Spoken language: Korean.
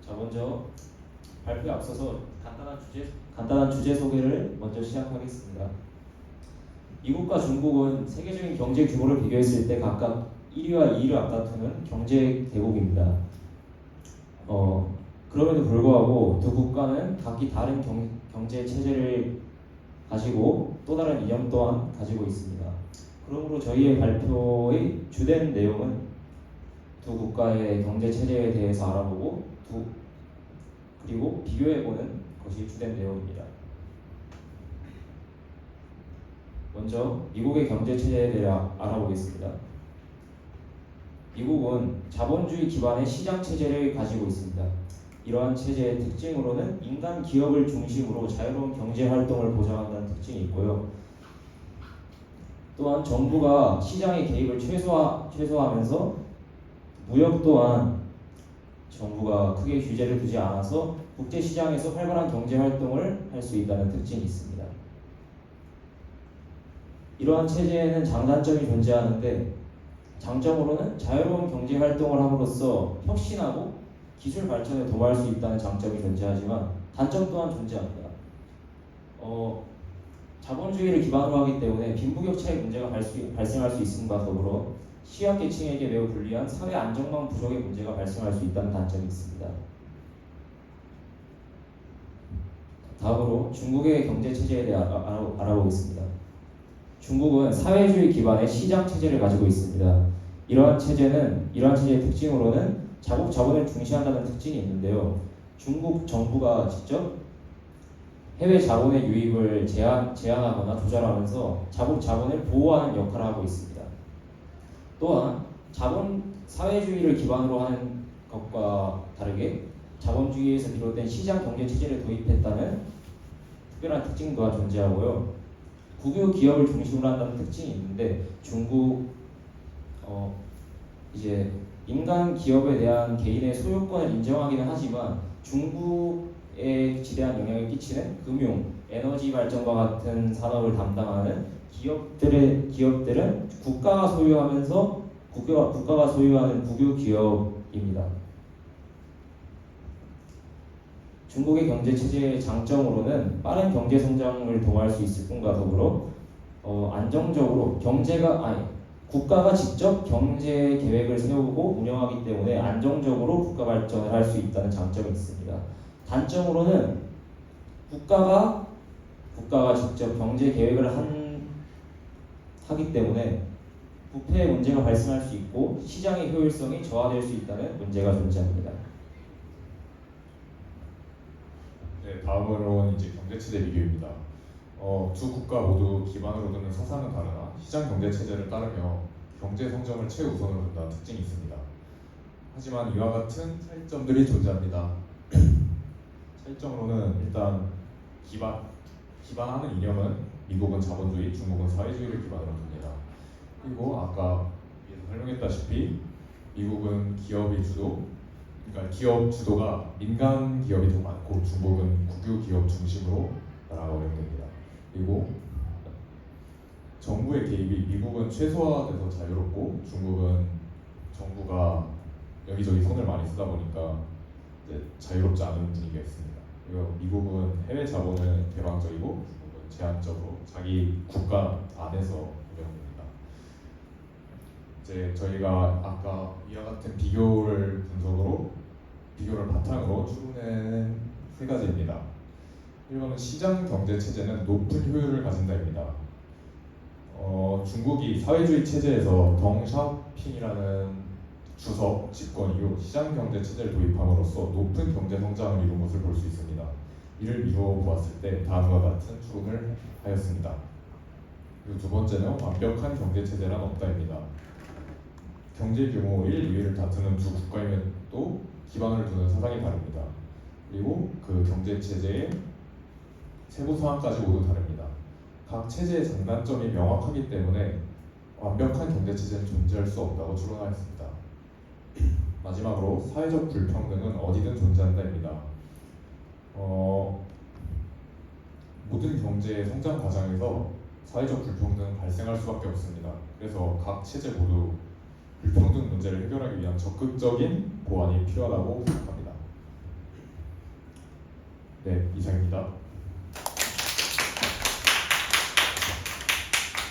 자, 먼저 발표에 앞서서 간단한 주제 소개를 먼저 시작하겠습니다. 미국과 중국은 세계적인 경제 규모를 비교했을 때 각각 1위와 2위를 앞다투는 경제 대국입니다. 그럼에도 불구하고 두 국가는 각기 다른 경제 체제를 가지고 또 다른 이념 또한 가지고 있습니다. 그러므로 저희의 발표의 주된 내용은 두 국가의 경제 체제에 대해서 알아보고 그리고 비교해보는 것이 주된 내용입니다. 먼저 미국의 경제 체제에 대해 알아보겠습니다. 미국은 자본주의 기반의 시장 체제를 가지고 있습니다. 이러한 체제의 특징으로는 인간 기업을 중심으로 자유로운 경제 활동을 보장한다는 특징이 있고요. 또한 정부가 시장의 개입을 최소화하면서 무역 또한 정부가 크게 규제를 두지 않아서 국제 시장에서 활발한 경제 활동을 할 수 있다는 특징이 있습니다. 이러한 체제에는 장단점이 존재하는데 장점으로는 자유로운 경제 활동을 함으로써 혁신하고 기술 발전에 도모할 수 있다는 장점이 존재하지만 단점 또한 존재합니다. 자본주의를 기반으로 하기 때문에 빈부격차의 문제가 발생할 수 있음과 더불어 취약계층에게 매우 불리한 사회 안정망 부족의 문제가 발생할 수 있다는 단점이 있습니다. 다음으로 중국의 경제 체제에 대해 알아보겠습니다. 중국은 사회주의 기반의 시장 체제를 가지고 있습니다. 이러한 체제의 특징으로는 자국 자본을 중시한다는 특징이 있는데요. 중국 정부가 직접 해외 자본의 유입을 제한하거나 조절하면서 자국 자본을 보호하는 역할을 하고 있습니다. 또한 사회주의를 기반으로 하는 것과 다르게 자본주의에서 비롯된 시장 경제 체제를 도입했다는 특별한 특징 또한 존재하고요. 국유 기업을 중심으로 한다는 특징이 있는데 중국 이제 민간 기업에 대한 개인의 소유권을 인정하기는 하지만 중국에 지대한 영향을 끼치는 금융, 에너지 발전과 같은 산업을 담당하는 기업들은 국가가 소유하는 국유 기업입니다. 중국의 경제 체제의 장점으로는 빠른 경제 성장을 도모할 수 있을 뿐과 더불어 안정적으로 국가가 직접 경제 계획을 세우고 운영하기 때문에 안정적으로 국가 발전을 할 수 있다는 장점이 있습니다. 단점으로는 국가가 직접 경제 계획을 하기 때문에 부패의 문제가 발생할 수 있고 시장의 효율성이 저하될 수 있다는 문제가 존재합니다. 네, 다음으로는 이제 경제체제 비교입니다. 두 국가 모두 기반으로 두는 사상은 다르나 시장 경제 체제를 따르며 경제 성장을 최우선으로 둔다는 특징이 있습니다. 하지만 이와 같은 차이점들이 존재합니다. 차이점으로는 일단 기반하는 이념은 미국은 자본주의, 중국은 사회주의를 기반으로 둡니다. 그리고 아까 설명했다시피 미국은 그러니까 기업 주도가 민간 기업이 더 많고 중국은 국유 기업 중심으로 나라가 운영됩니다. 그리고 정부의 개입이 미국은 최소화돼서 자유롭고 중국은 정부가 여기저기 손을 많이 쓰다 보니까 이제 자유롭지 않은 분위기가 있습니다. 그리고 미국은 해외 자본은 개방적이고 중국은 제한적으로 자기 국가 안에서 운영됩니다. 이제 저희가 아까 이와 같은 비교를 바탕으로 추론한 세 가지입니다. 1번은 시장 경제 체제는 높은 효율을 가진다입니다. 중국이 사회주의 체제에서 덩샤오핑이라는 주석 집권 이후 시장 경제 체제를 도입함으로써 높은 경제 성장을 이룬 것을 볼 수 있습니다. 이를 미루어 보았을 때 다음과 같은 추론을 하였습니다. 그리고 두 번째는 완벽한 경제 체제란 없다입니다. 경제 규모 1, 2위를 다투는 두 국가임에도 기반을 두는 사상이 다릅니다. 그리고 그 경제 체제의 세부 사항까지 모두 다릅니다. 각 체제의 장단점이 명확하기 때문에 완벽한 경제 체제는 존재할 수 없다고 추론하였습니다. 마지막으로 사회적 불평등은 어디든 존재한다입니다. 모든 경제 성장 과정에서 사회적 불평등은 발생할 수밖에 없습니다. 그래서 각 체제 모두 불평등 문제를 해결하기 위한 적극적인 보완이 필요하다고 생각합니다. 네, 이상입니다.